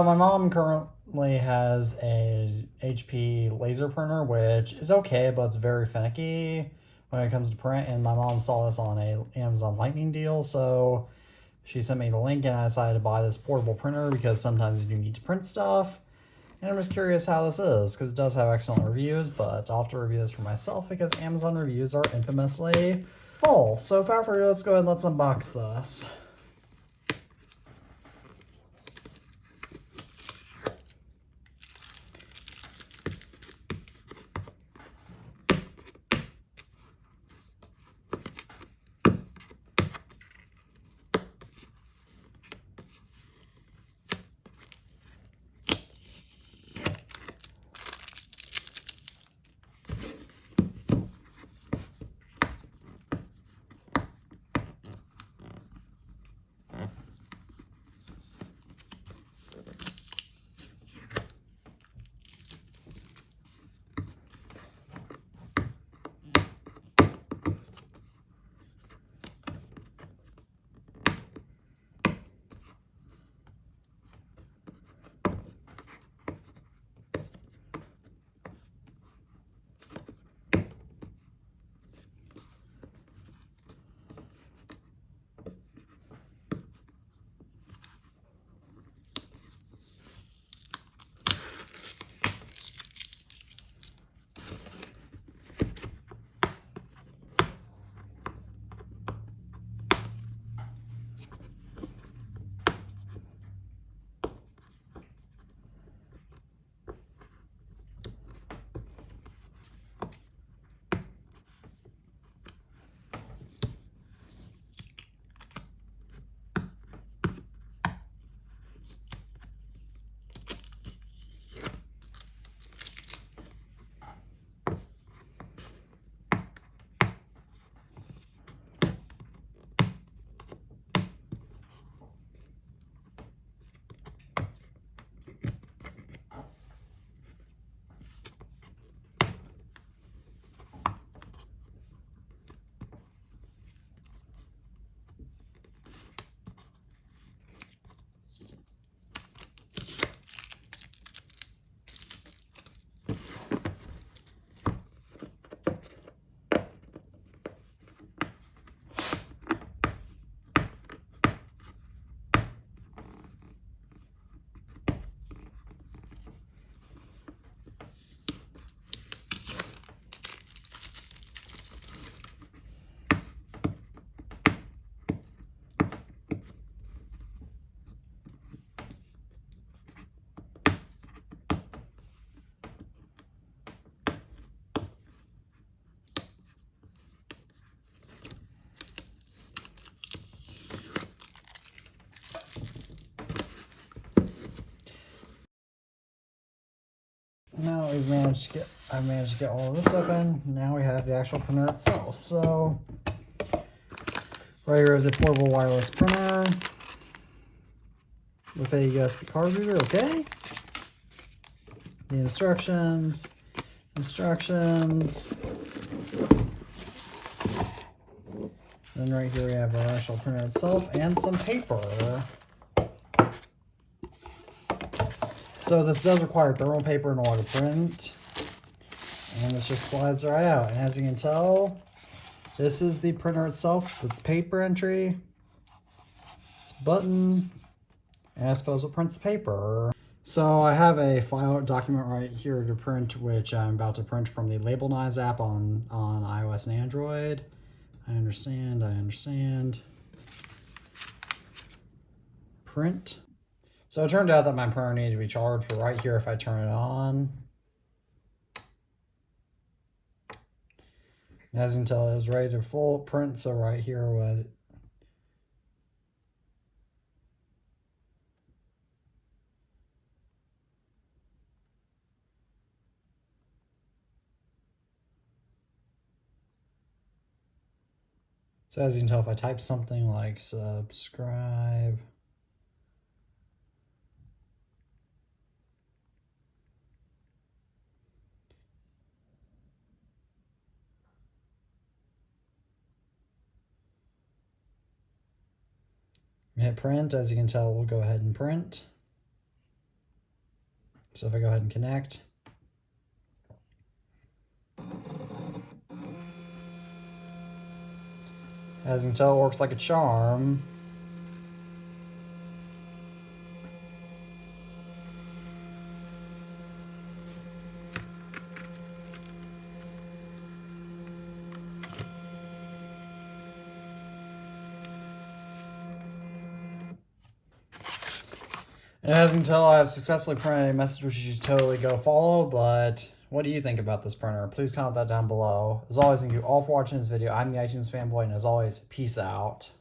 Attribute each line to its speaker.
Speaker 1: My mom currently has a HP laser printer, which is okay, but it's very finicky when it comes to print. And my mom saw this on a Amazon Lightning deal, so she sent me the link, and I decided to buy this portable printer because sometimes you do need to print stuff. And I'm just curious how this is because it does have excellent reviews, but I'll have to review this for myself because Amazon reviews are infamously full. So without further ado, let's go ahead and let's unbox this. Now I've managed to get all of this open. Now we have the actual printer itself. So right here is the portable wireless printer with a USB card reader. Okay. The instructions. Then right here we have our actual printer itself and some paper. So this does require thermal paper in order to print. And this just slides right out. And as you can tell, this is the printer itself with paper entry, its button, and I suppose it prints the paper. So I have a file document right here to print, which I'm about to print from the Labelnize app on iOS and Android. I understand. Print. So it turned out that my printer needed to be charged, but right here, if I turn it on, as you can tell, it was ready to full print. So right here was. So as you can tell, if I type something like subscribe, hit print, as you can tell, we'll go ahead and print. So if I go ahead and connect, as you can tell, it works like a charm. And as you can tell, I have successfully printed a message which you should totally go follow, but what do you think about this printer? Please comment that down below. As always, thank you all for watching this video. I'm the iTunes Fanboy, and as always, peace out.